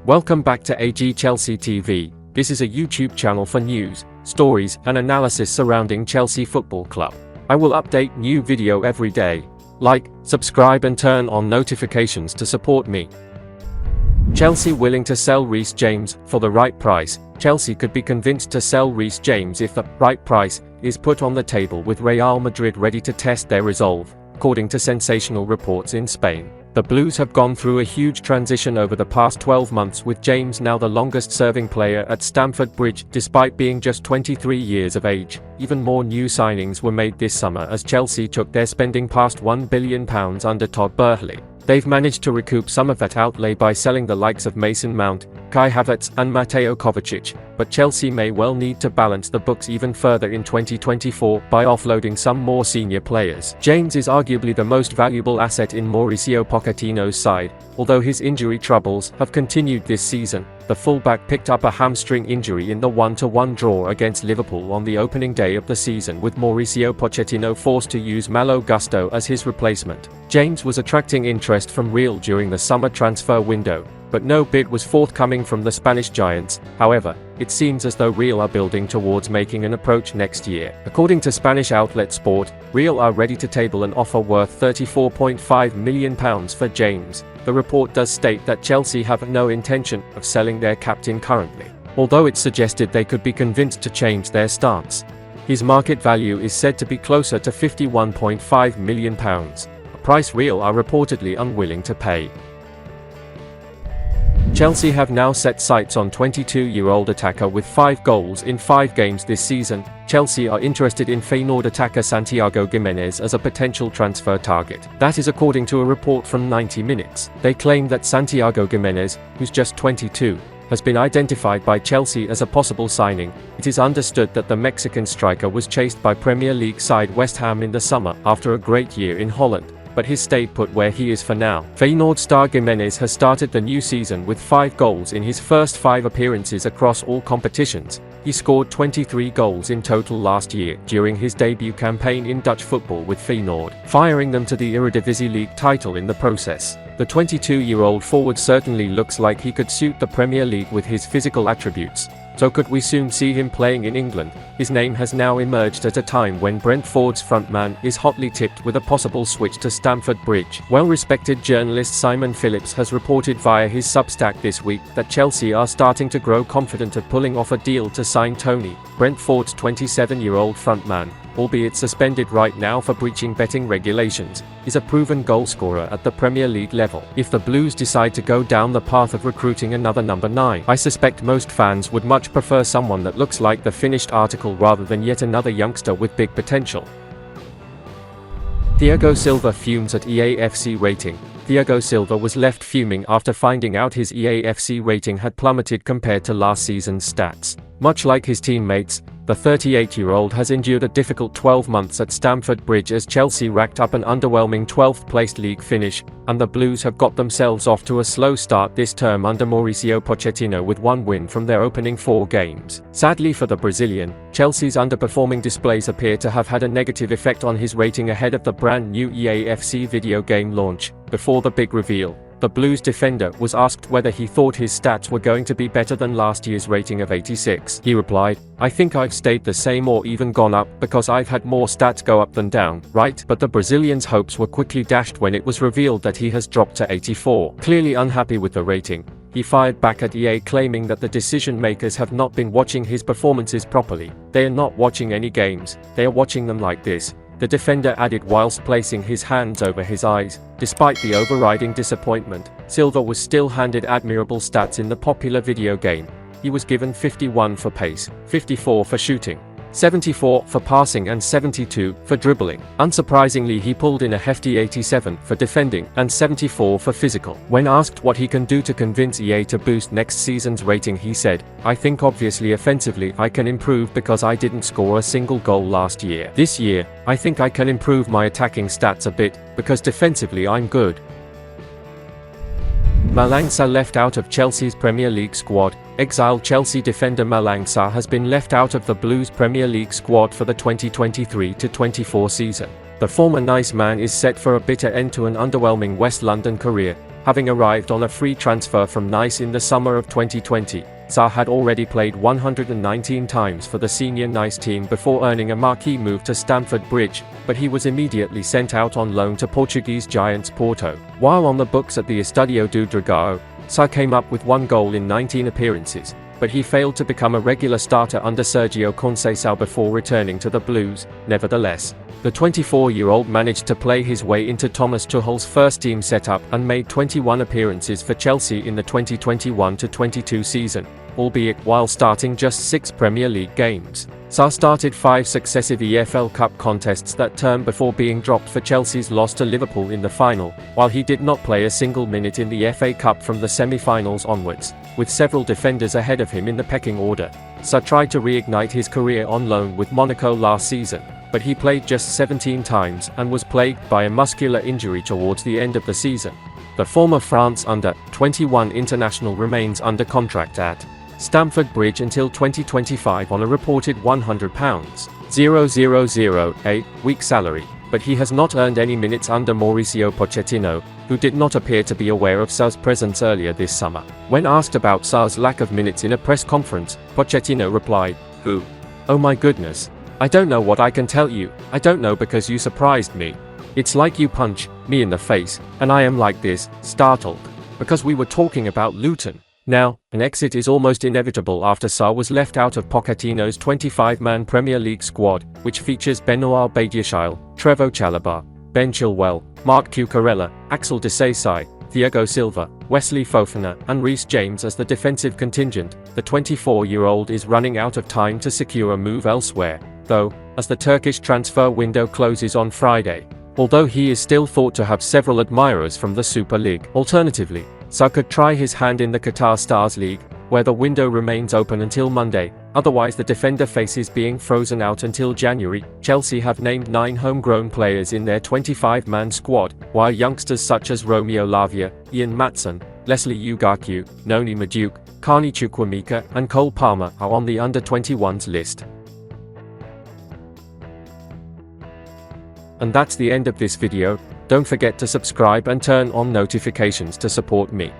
Welcome back to AG Chelsea TV. This is a YouTube channel for news, stories, and analysis surrounding Chelsea Football Club. I will update new video every day. Like, subscribe and turn on notifications to support me. Chelsea willing to sell Reece James for the right price. Chelsea could be convinced to sell Reece James if the right price is put on the table, with Real Madrid ready to test their resolve, according to sensational reports in Spain. The Blues have gone through a huge transition over the past 12 months, with James now the longest-serving player at Stamford Bridge, despite being just 23 years of age. Even more new signings were made this summer as Chelsea took their spending past £1 billion under Todd Boehly. They've managed to recoup some of that outlay by selling the likes of Mason Mount, Kai Havertz and Mateo Kovacic, but Chelsea may well need to balance the books even further in 2024 by offloading some more senior players. James is arguably the most valuable asset in Mauricio Pochettino's side, although his injury troubles have continued this season. The fullback picked up a hamstring injury in the 1-1 draw against Liverpool on the opening day of the season, with Mauricio Pochettino forced to use Malo Gusto as his replacement. James was attracting interest from Real during the summer transfer window, but no bid was forthcoming from the Spanish giants. However, it seems as though Real are building towards making an approach next year. According to Spanish outlet Sport, Real are ready to table an offer worth £34.5 million for James. The report does state that Chelsea have no intention of selling their captain currently, although it's suggested they could be convinced to change their stance. His market value is said to be closer to £51.5 million, a price Real are reportedly unwilling to pay. Chelsea have now set sights on 22-year-old attacker with 5 goals in 5 games this season. Chelsea are interested in Feyenoord attacker Santiago Gimenez as a potential transfer target. That is according to a report from 90 Minutes. They claim that Santiago Gimenez, who's just 22, has been identified by Chelsea as a possible signing. It is understood that the Mexican striker was chased by Premier League side West Ham in the summer after a great year in Holland, but he's stayed put where he is for now. Feyenoord star Gimenez has started the new season with 5 goals in his first 5 appearances across all competitions. He scored 23 goals in total last year during his debut campaign in Dutch football with Feyenoord, firing them to the Eredivisie League title in the process. The 22-year-old forward certainly looks like he could suit the Premier League with his physical attributes. So could we soon see him playing in England? His name has now emerged at a time when Brentford's frontman is hotly tipped with a possible switch to Stamford Bridge. Well-respected journalist Simon Phillips has reported via his Substack this week that Chelsea are starting to grow confident of pulling off a deal to sign Tony, Brentford's 27-year-old frontman, albeit suspended right now for breaching betting regulations, is a proven goalscorer at the Premier League level. If the Blues decide to go down the path of recruiting another number 9, I suspect most fans would much prefer someone that looks like the finished article rather than yet another youngster with big potential. Thiago Silva fumes at EAFC rating. Thiago Silva was left fuming after finding out his EAFC rating had plummeted compared to last season's stats. Much like his teammates, the 38-year-old has endured a difficult 12 months at Stamford Bridge as Chelsea racked up an underwhelming 12th-placed league finish, and the Blues have got themselves off to a slow start this term under Mauricio Pochettino with 1 win from their opening 4 games. Sadly for the Brazilian, Chelsea's underperforming displays appear to have had a negative effect on his rating ahead of the brand new EAFC video game launch. Before the big reveal, the Blues defender was asked whether he thought his stats were going to be better than last year's rating of 86. He replied, "I think I've stayed the same or even gone up because I've had more stats go up than down, right?" But the Brazilian's hopes were quickly dashed when it was revealed that he has dropped to 84. Clearly unhappy with the rating, he fired back at EA, claiming that the decision makers have not been watching his performances properly. "They are not watching any games, they are watching them like this," the defender added whilst placing his hands over his eyes. Despite the overriding disappointment, Silva was still handed admirable stats in the popular video game. He was given 51 for pace, 54 for shooting, 74 for passing and 72 for dribbling. Unsurprisingly, he pulled in a hefty 87 for defending and 74 for physical. When asked what he can do to convince EA to boost next season's rating, he said, "I think obviously offensively I can improve because I didn't score a single goal last year. This year, I think I can improve my attacking stats a bit, because defensively I'm good." Malang Sarr left out of Chelsea's Premier League squad. Exiled Chelsea defender Malang Sarr has been left out of the Blues Premier League squad for the 2023-24 season. The former Nice man is set for a bitter end to an underwhelming West London career, Having arrived on a free transfer from Nice in the summer of 2020, Sarr had already played 119 times for the senior Nice team before earning a marquee move to Stamford Bridge, but he was immediately sent out on loan to Portuguese giants Porto. While on the books at the Estadio do Dragão, Sarr came up with 1 goal in 19 appearances, but he failed to become a regular starter under Sergio Conceição before returning to the Blues. Nevertheless, the 24-year-old managed to play his way into Thomas Tuchel's first-team setup and made 21 appearances for Chelsea in the 2021-22 season, albeit while starting just 6 Premier League games. Sarr started 5 successive EFL Cup contests that term before being dropped for Chelsea's loss to Liverpool in the final, while he did not play a single minute in the FA Cup from the semi-finals onwards. With several defenders ahead of him in the pecking order, Sarr tried to reignite his career on loan with Monaco last season, but he played just 17 times and was plagued by a muscular injury towards the end of the season. The former France under-21 international remains under contract at Stamford Bridge until 2025 on a reported £100,000 week salary, but he has not earned any minutes under Mauricio Pochettino, who did not appear to be aware of Sarr's presence earlier this summer. When asked about Sarr's lack of minutes in a press conference, Pochettino replied, "Who? Oh my goodness. I don't know what I can tell you. I don't know because you surprised me. It's like you punch me in the face, and I am like this, startled. Because we were talking about Luton." Now, an exit is almost inevitable after Sarr was left out of Pochettino's 25-man Premier League squad, which features Benoit Badiashile, Trevoh Chalobah, Ben Chilwell, Marc Cucurella, Axel Disasi, Thiago Silva, Wesley Fofana, and Reece James as the defensive contingent. The 24-year-old is running out of time to secure a move elsewhere, though, as the Turkish transfer window closes on Friday, although he is still thought to have several admirers from the Super League. Alternatively, Sarr could try his hand in the Qatar Stars League, where the window remains open until Monday. Otherwise, the defender faces being frozen out until January. Chelsea have named 9 homegrown players in their 25-man squad, while youngsters such as Romeo Lavia, Ian Maatsen, Leslie Ugarcu, Noni Madueke, Carney Chukwuemeka, and Cole Palmer are on the under-21s list. And that's the end of this video. Don't forget to subscribe and turn on notifications to support me.